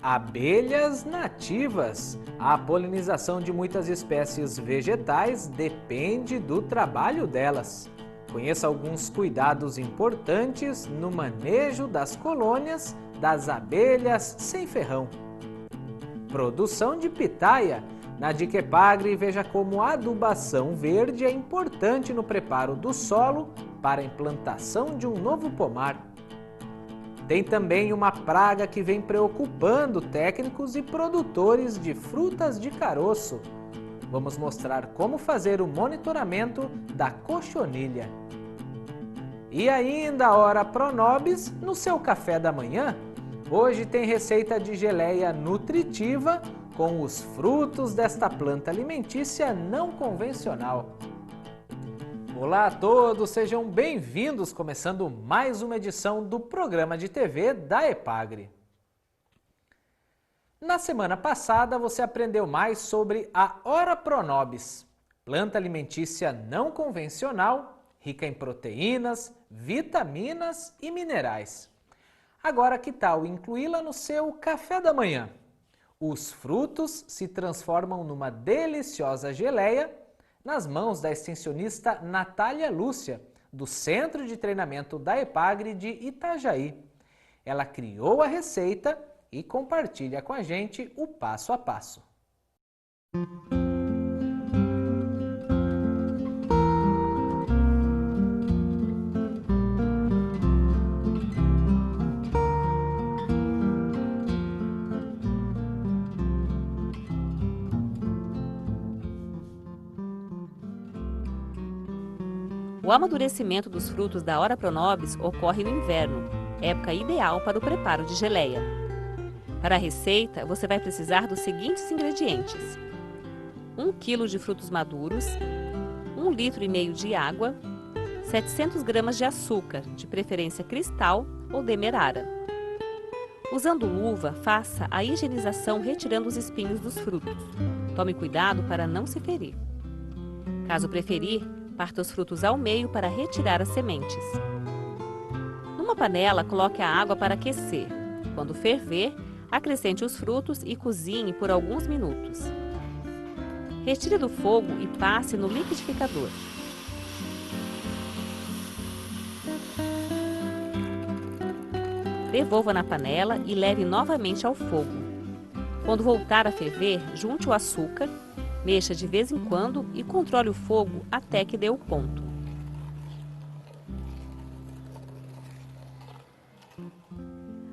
Abelhas nativas. A polinização de muitas espécies vegetais depende do trabalho delas. Conheça alguns cuidados importantes no manejo das colônias das abelhas sem ferrão. Produção de pitaia. Na Dica Epagre, veja como a adubação verde é importante no preparo do solo para a implantação de um novo pomar. Tem também uma praga que vem preocupando técnicos e produtores de frutas de caroço. Vamos mostrar como fazer o monitoramento da cochonilha. E ainda a hora Pronobis no seu café da manhã. Hoje tem receita de geleia nutritiva com os frutos desta planta alimentícia não convencional. Olá a todos, sejam bem-vindos, começando mais uma edição do programa de TV da Epagre. Na semana passada você aprendeu mais sobre a Ora Pronobis, planta alimentícia não convencional, rica em proteínas, vitaminas e minerais. Agora que tal incluí-la no seu café da manhã? Os frutos se transformam numa deliciosa geleia nas mãos da extensionista Natália Lúcia, do Centro de Treinamento da Epagre de Itajaí. Ela criou a receita e compartilha com a gente o passo a passo. O amadurecimento dos frutos da Ora Pronobis ocorre no inverno, época ideal para o preparo de geleia. Para a receita, você vai precisar dos seguintes ingredientes: 1 kg de frutos maduros, 1,5 litro de água, 700 gramas de açúcar, de preferência cristal ou demerara. Usando luva, faça a higienização retirando os espinhos dos frutos. Tome cuidado para não se ferir. Caso preferir, parta os frutos ao meio para retirar as sementes. Numa panela, coloque a água para aquecer. Quando ferver, acrescente os frutos e cozinhe por alguns minutos. Retire do fogo e passe no liquidificador. Devolva na panela e leve novamente ao fogo. Quando voltar a ferver, junte o açúcar, mexa de vez em quando e controle o fogo até que dê o ponto.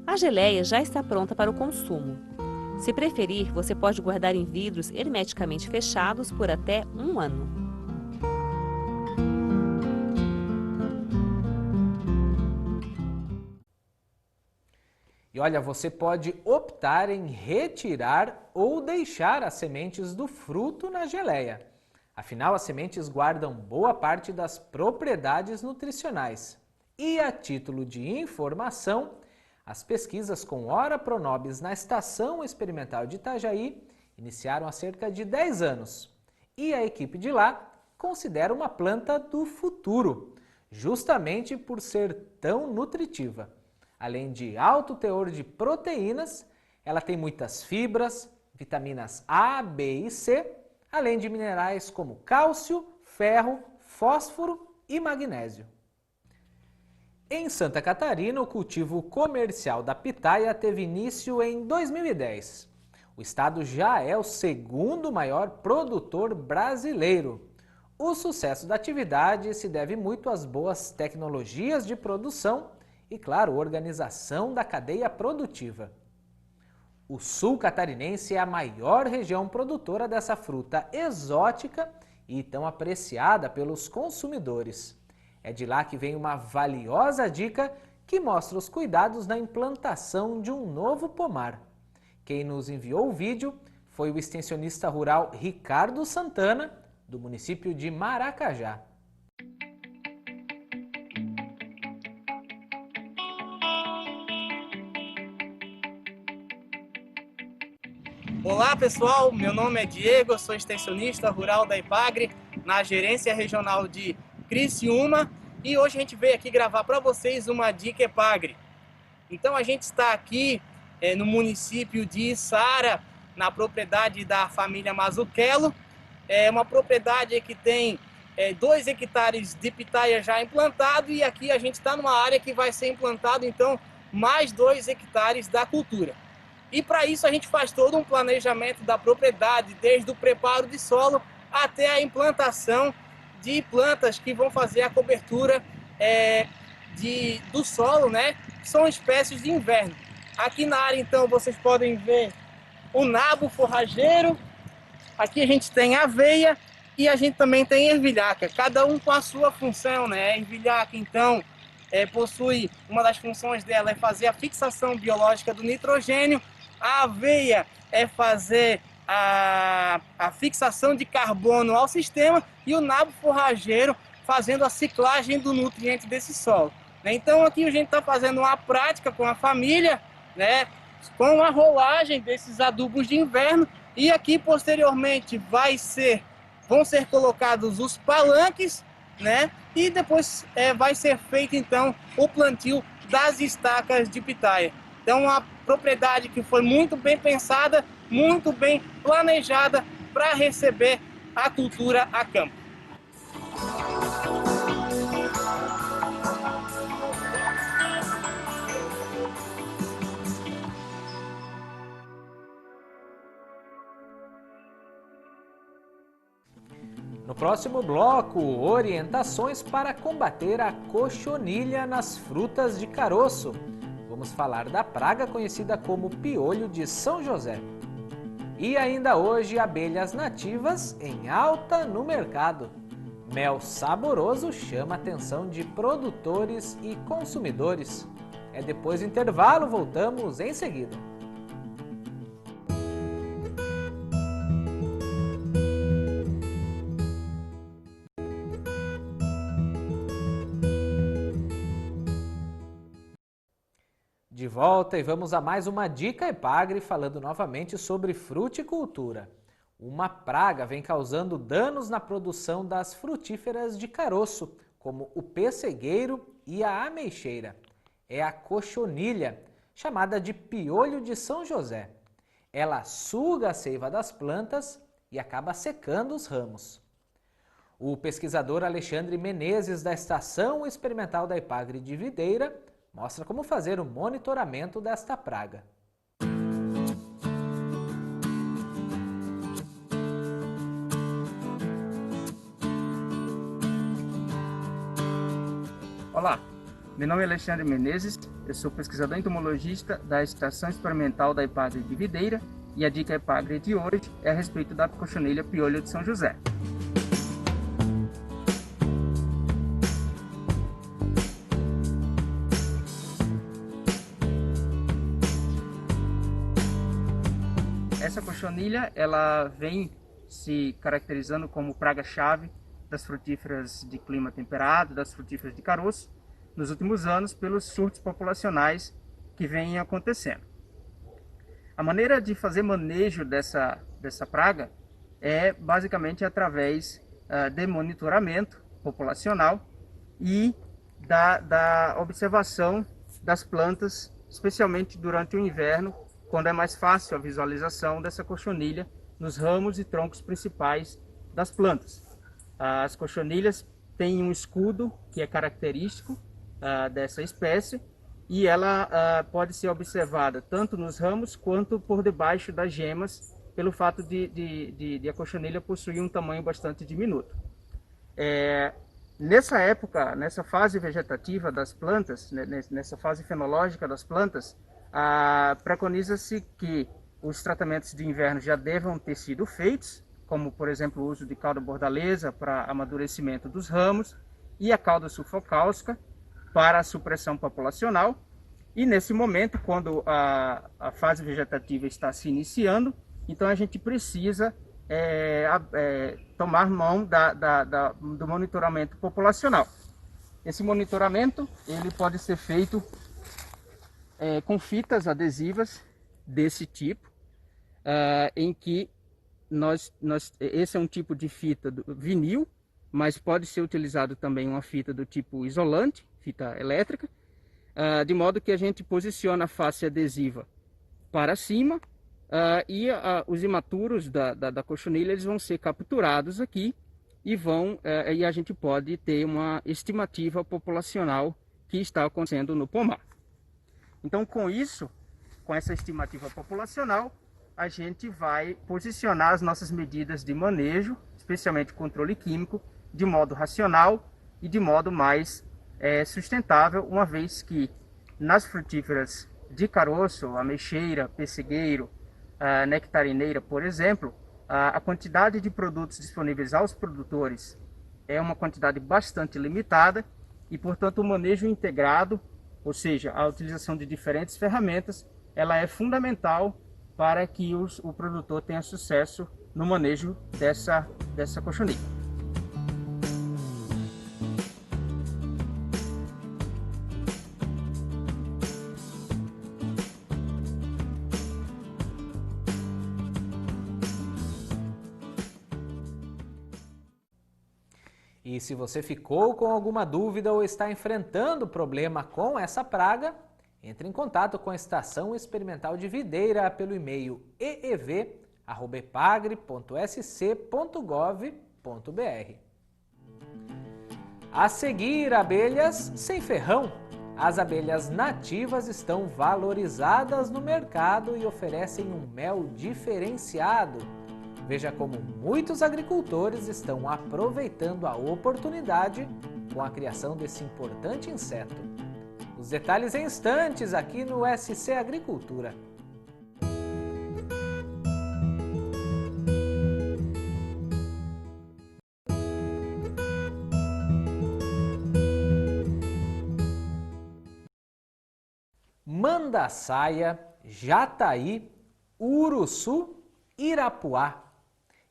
A geleia já está pronta para o consumo. Se preferir, você pode guardar em vidros hermeticamente fechados por até 1 ano. E olha, você pode optar em retirar ou deixar as sementes do fruto na geleia. Afinal, as sementes guardam boa parte das propriedades nutricionais. E a título de informação, as pesquisas com Ora Pronobis na Estação Experimental de Itajaí iniciaram há cerca de 10 anos. E a equipe de lá considera uma planta do futuro, justamente por ser tão nutritiva. Além de alto teor de proteínas, ela tem muitas fibras, vitaminas A, B e C, além de minerais como cálcio, ferro, fósforo e magnésio. Em Santa Catarina, o cultivo comercial da pitaia teve início em 2010. O estado já é o segundo maior produtor brasileiro. O sucesso da atividade se deve muito às boas tecnologias de produção e, claro, organização da cadeia produtiva. O sul catarinense é a maior região produtora dessa fruta exótica e tão apreciada pelos consumidores. É de lá que vem uma valiosa dica que mostra os cuidados na implantação de um novo pomar. Quem nos enviou o vídeo foi o extensionista rural Ricardo Santana, do município de Maracajá. Olá pessoal, meu nome é Diego, eu sou extensionista rural da Epagre, na gerência regional de Criciúma, e hoje a gente veio aqui gravar para vocês uma dica Epagre. Então a gente está aqui no município de Içara, na propriedade da família Mazzucchello. É uma propriedade que tem 2 hectares de pitaia já implantado, e aqui a gente está numa área que vai ser implantado então mais 2 hectares da cultura. E para isso a gente faz todo um planejamento da propriedade, desde o preparo de solo até a implantação de plantas que vão fazer a cobertura do solo, né? São espécies de inverno. Aqui na área então vocês podem ver o nabo forrageiro, aqui a gente tem aveia e a gente também tem ervilhaca, cada um com a sua função, né? A ervilhaca então possui, uma das funções dela é fazer a fixação biológica do nitrogênio, a aveia é fazer a fixação de carbono ao sistema, e o nabo forrageiro fazendo a ciclagem do nutriente desse solo. Então aqui a gente está fazendo uma prática com a família, né, com a rolagem desses adubos de inverno, e aqui posteriormente vão ser colocados os palanques, né, e depois vai ser feito então o plantio das estacas de pitaia. Então uma propriedade que foi muito bem pensada, muito bem planejada para receber a cultura a campo. No próximo bloco, orientações para combater a cochonilha nas frutas de caroço. Vamos falar da praga conhecida como piolho de São José. E ainda hoje, abelhas nativas em alta no mercado. Mel saboroso chama a atenção de produtores e consumidores. Depois do intervalo, voltamos em seguida. De volta e vamos a mais uma Dica Epagre, falando novamente sobre fruticultura. Uma praga vem causando danos na produção das frutíferas de caroço, como o pessegueiro e a ameixeira. É a cochonilha, chamada de piolho de São José. Ela suga a seiva das plantas e acaba secando os ramos. O pesquisador Alexandre Menezes, da Estação Experimental da Epagre de Videira, mostra como fazer o monitoramento desta praga. Olá, meu nome é Alexandre Menezes, eu sou pesquisador entomologista da Estação Experimental da Epagre de Videira, e a Dica Epagre de hoje é a respeito da cochonilha piolho de São José. Essa cochonilha, ela vem se caracterizando como praga-chave das frutíferas de clima temperado, das frutíferas de caroço, nos últimos anos, pelos surtos populacionais que vêm acontecendo. A maneira de fazer manejo dessa praga é basicamente através de monitoramento populacional e da observação das plantas, especialmente durante o inverno, quando é mais fácil a visualização dessa cochonilha nos ramos e troncos principais das plantas. As cochonilhas têm um escudo que é característico dessa espécie, e ela pode ser observada tanto nos ramos quanto por debaixo das gemas, pelo fato de a cochonilha possuir um tamanho bastante diminuto. Nessa época, nessa fase vegetativa das plantas, nessa fase fenológica das plantas, preconiza-se que os tratamentos de inverno já devam ter sido feitos, como por exemplo o uso de calda bordaleza para amadurecimento dos ramos e a calda sulfocáustica para a supressão populacional. E nesse momento, quando a fase vegetativa está se iniciando, então a gente precisa tomar mão do monitoramento populacional. Esse monitoramento ele pode ser feito com fitas adesivas desse tipo, em que esse é um tipo de fita do vinil, mas pode ser utilizado também uma fita do tipo isolante, fita elétrica, de modo que a gente posiciona a face adesiva para cima os imaturos da cochonilha eles vão ser capturados aqui e a gente pode ter uma estimativa populacional que está acontecendo no pomar. Então, com essa estimativa populacional, a gente vai posicionar as nossas medidas de manejo, especialmente controle químico, de modo racional e de modo mais sustentável, uma vez que nas frutíferas de caroço, ameixeira, pessegueiro, nectarineira, por exemplo, a quantidade de produtos disponíveis aos produtores é uma quantidade bastante limitada e, portanto, o manejo integrado, ou seja, a utilização de diferentes ferramentas, ela é fundamental para que o produtor tenha sucesso no manejo dessa cochonilha. E se você ficou com alguma dúvida ou está enfrentando problema com essa praga, entre em contato com a Estação Experimental de Videira pelo e-mail eev@epagre.sc.gov.br. A seguir, abelhas sem ferrão. As abelhas nativas estão valorizadas no mercado e oferecem um mel diferenciado. Veja como muitos agricultores estão aproveitando a oportunidade com a criação desse importante inseto. Os detalhes em instantes aqui no SC Agricultura. Mandaçaia, Jataí, Uruçu, Irapuá.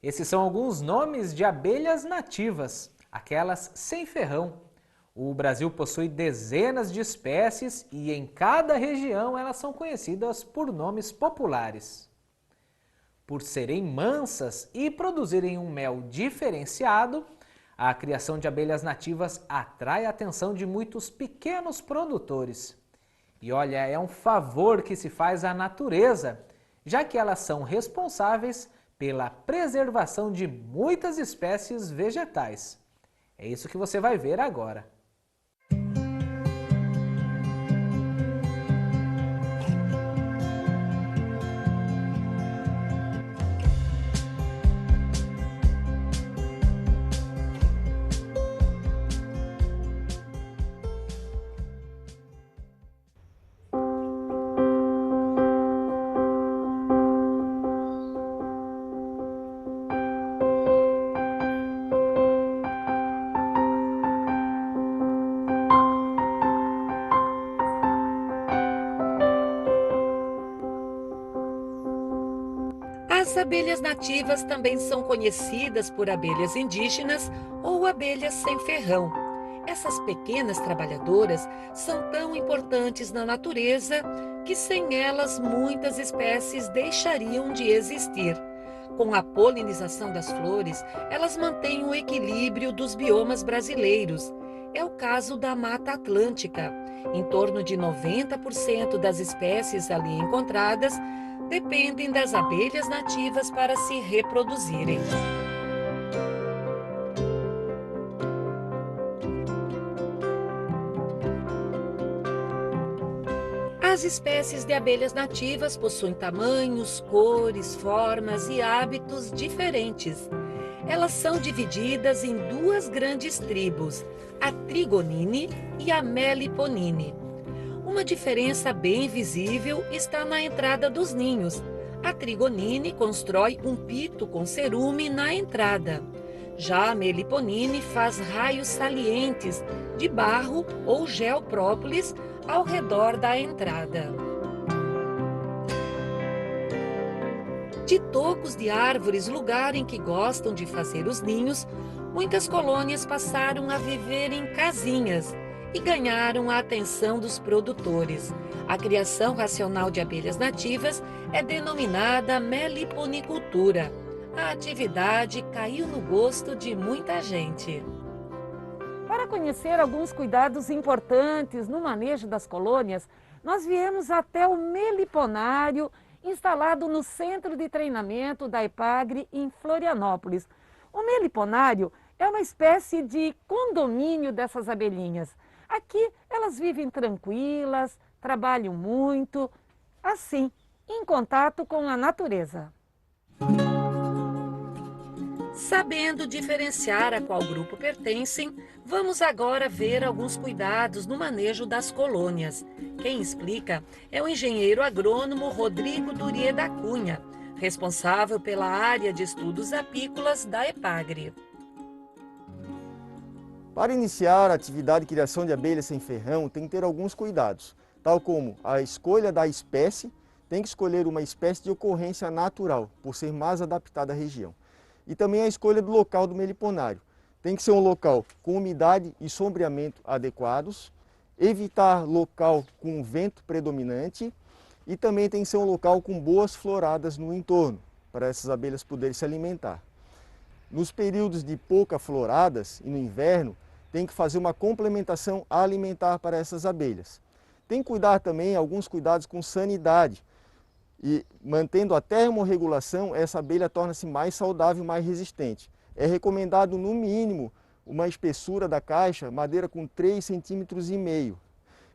Esses são alguns nomes de abelhas nativas, aquelas sem ferrão. O Brasil possui dezenas de espécies e em cada região elas são conhecidas por nomes populares. Por serem mansas e produzirem um mel diferenciado, a criação de abelhas nativas atrai a atenção de muitos pequenos produtores. E olha, é um favor que se faz à natureza, já que elas são responsáveis pela preservação de muitas espécies vegetais. É isso que você vai ver agora. As abelhas nativas também são conhecidas por abelhas indígenas ou abelhas sem ferrão. Essas pequenas trabalhadoras são tão importantes na natureza que sem elas muitas espécies deixariam de existir. Com a polinização das flores, elas mantêm o equilíbrio dos biomas brasileiros. É o caso da Mata Atlântica. Em torno de 90% das espécies ali encontradas dependem das abelhas nativas para se reproduzirem. As espécies de abelhas nativas possuem tamanhos, cores, formas e hábitos diferentes. Elas são divididas em duas grandes tribos, a Trigonine e a Meliponine. Uma diferença bem visível está na entrada dos ninhos. A Trigonine constrói um pito com cerume na entrada. Já a Meliponine faz raios salientes de barro ou gel própolis ao redor da entrada. De tocos de árvores, lugar em que gostam de fazer os ninhos, muitas colônias passaram a viver em casinhas e ganharam a atenção dos produtores. A criação racional de abelhas nativas é denominada meliponicultura. A atividade caiu no gosto de muita gente. Para conhecer alguns cuidados importantes no manejo das colônias, nós viemos até o meliponário instalado no Centro de Treinamento da EPAGRE em Florianópolis. O meliponário é uma espécie de condomínio dessas abelhinhas. Aqui elas vivem tranquilas, trabalham muito, assim, em contato com a natureza. Sabendo diferenciar a qual grupo pertencem, vamos agora ver alguns cuidados no manejo das colônias. Quem explica é o engenheiro agrônomo Rodrigo Durier da Cunha, responsável pela área de estudos apícolas da EPAGRE. Para iniciar a atividade de criação de abelhas sem ferrão, tem que ter alguns cuidados, tal como a escolha da espécie, tem que escolher uma espécie de ocorrência natural, por ser mais adaptada à região. E também a escolha do local do meliponário. Tem que ser um local com umidade e sombreamento adequados, evitar local com vento predominante e também tem que ser um local com boas floradas no entorno, para essas abelhas poderem se alimentar. Nos períodos de pouca floradas e no inverno, tem que fazer uma complementação alimentar para essas abelhas. Tem que cuidar também alguns cuidados com sanidade. E mantendo a termorregulação, essa abelha torna-se mais saudável e mais resistente. É recomendado, no mínimo, uma espessura da caixa, madeira com 3,5 cm.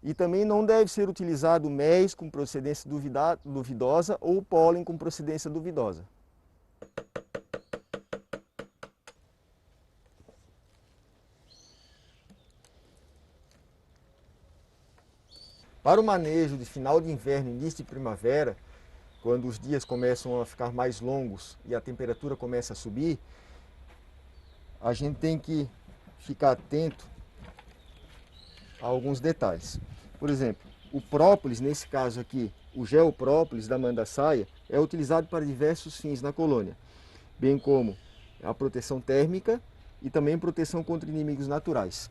E também não deve ser utilizado mel com procedência duvidosa ou pólen com procedência duvidosa. Para o manejo de final de inverno e início de primavera, quando os dias começam a ficar mais longos e a temperatura começa a subir, a gente tem que ficar atento a alguns detalhes. Por exemplo, o própolis, nesse caso aqui, o geoprópolis da mandaçaia, é utilizado para diversos fins na colônia, bem como a proteção térmica e também proteção contra inimigos naturais.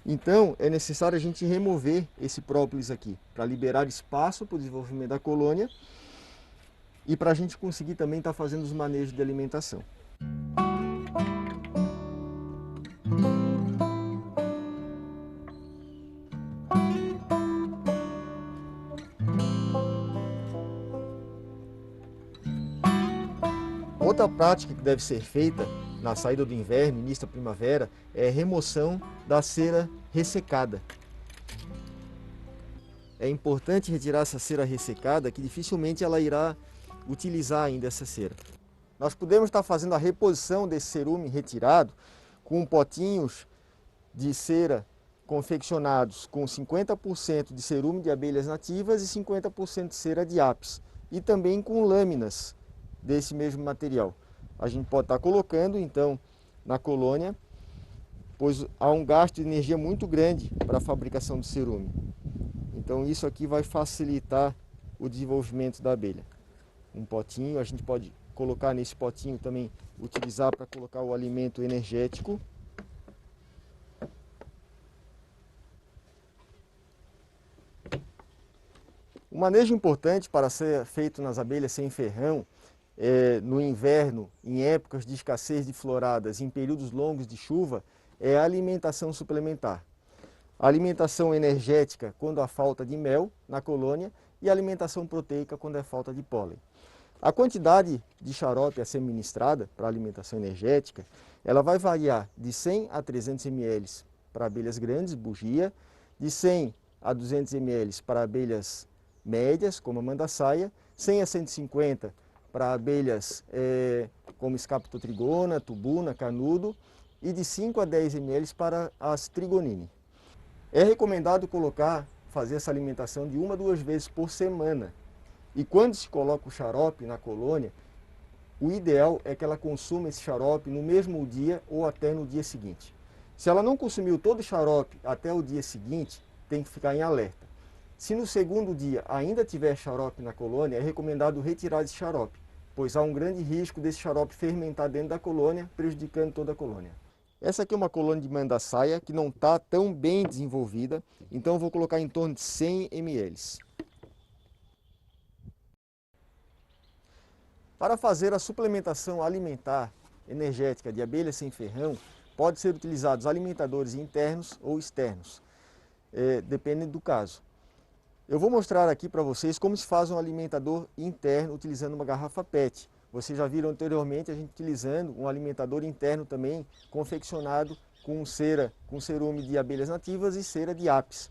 Então, é necessário a gente remover esse própolis aqui, para liberar espaço para o desenvolvimento da colônia e para a gente conseguir também estar fazendo os manejos de alimentação. Outra prática que deve ser feita na saída do inverno, início da primavera, é a remoção da cera ressecada. É importante retirar essa cera ressecada, que dificilmente ela irá utilizar ainda essa cera. Nós podemos estar fazendo a reposição desse cerume retirado com potinhos de cera confeccionados com 50% de cerume de abelhas nativas e 50% de cera de apis. E também com lâminas desse mesmo material. A gente pode estar colocando então na colônia, pois há um gasto de energia muito grande para a fabricação do cerume. Então isso aqui vai facilitar o desenvolvimento da abelha. Um potinho, a gente pode colocar nesse potinho também, utilizar para colocar o alimento energético. Um manejo importante para ser feito nas abelhas sem ferrão, no inverno, em épocas de escassez de floradas, em períodos longos de chuva, é a alimentação suplementar. A alimentação energética quando há falta de mel na colônia e a alimentação proteica quando há falta de pólen. A quantidade de xarope a ser ministrada para a alimentação energética, ela vai variar de 100 a 300 ml para abelhas grandes, bugia, de 100 a 200 ml para abelhas médias, como a mandaçaia, 100 a 150 para abelhas como Scaptotrigona, tubuna, canudo, e de 5 a 10 ml para as trigonine. É recomendado fazer essa alimentação de 1 a 2 vezes por semana. E quando se coloca o xarope na colônia, o ideal é que ela consuma esse xarope no mesmo dia ou até no dia seguinte. Se ela não consumiu todo o xarope até o dia seguinte, tem que ficar em alerta. Se no segundo dia ainda tiver xarope na colônia, é recomendado retirar esse xarope, pois há um grande risco desse xarope fermentar dentro da colônia, prejudicando toda a colônia. Essa aqui é uma colônia de mandaçaia que não está tão bem desenvolvida, então eu vou colocar em torno de 100 ml. Para fazer a suplementação alimentar energética de abelhas sem ferrão, pode ser utilizados alimentadores internos ou externos, dependendo do caso. Eu vou mostrar aqui para vocês como se faz um alimentador interno utilizando uma garrafa PET. Vocês já viram anteriormente a gente utilizando um alimentador interno também confeccionado com cera, com cerume de abelhas nativas e cera de apis.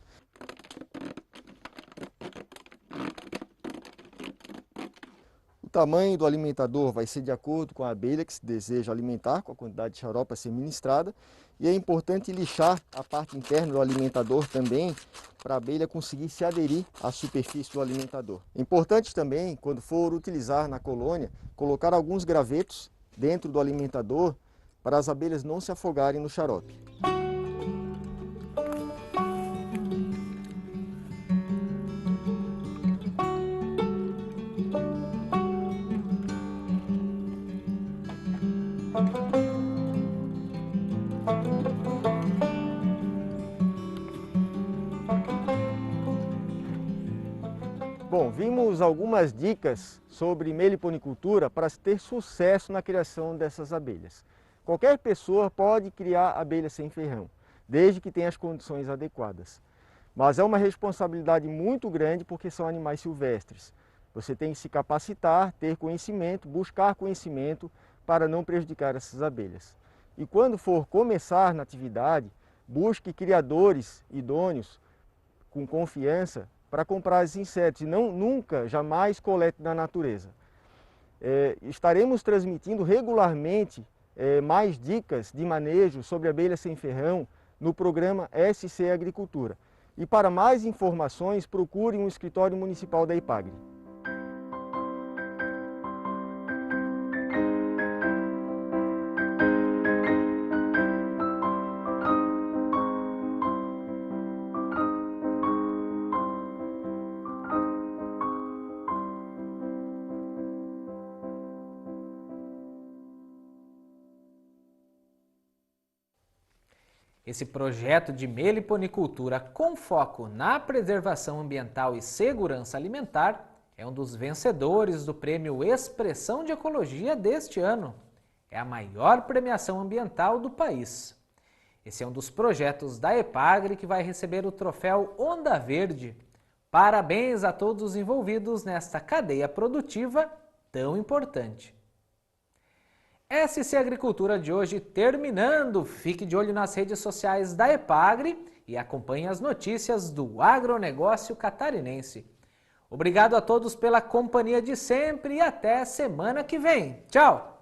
O tamanho do alimentador vai ser de acordo com a abelha que se deseja alimentar, com a quantidade de xarope a ser ministrada. E é importante lixar a parte interna do alimentador também, para a abelha conseguir se aderir à superfície do alimentador. É importante também, quando for utilizar na colônia, colocar alguns gravetos dentro do alimentador para as abelhas não se afogarem no xarope. Bom, vimos algumas dicas sobre meliponicultura para ter sucesso na criação dessas abelhas. Qualquer pessoa pode criar abelhas sem ferrão, desde que tenha as condições adequadas. Mas é uma responsabilidade muito grande porque são animais silvestres. Você tem que se capacitar, ter conhecimento, buscar conhecimento para não prejudicar essas abelhas. E quando for começar na atividade, busque criadores idôneos com confiança para comprar esses insetos e nunca, jamais colete na natureza. Estaremos transmitindo regularmente mais dicas de manejo sobre abelhas sem ferrão no programa SC Agricultura. E para mais informações, procure um escritório municipal da IPAGRE. Esse projeto de meliponicultura com foco na preservação ambiental e segurança alimentar é um dos vencedores do Prêmio Expressão de Ecologia deste ano. É a maior premiação ambiental do país. Esse é um dos projetos da EPAGRE que vai receber o troféu Onda Verde. Parabéns a todos os envolvidos nesta cadeia produtiva tão importante. SC Agricultura de hoje terminando. Fique de olho nas redes sociais da EPAGRE e acompanhe as notícias do agronegócio catarinense. Obrigado a todos pela companhia de sempre e até semana que vem. Tchau!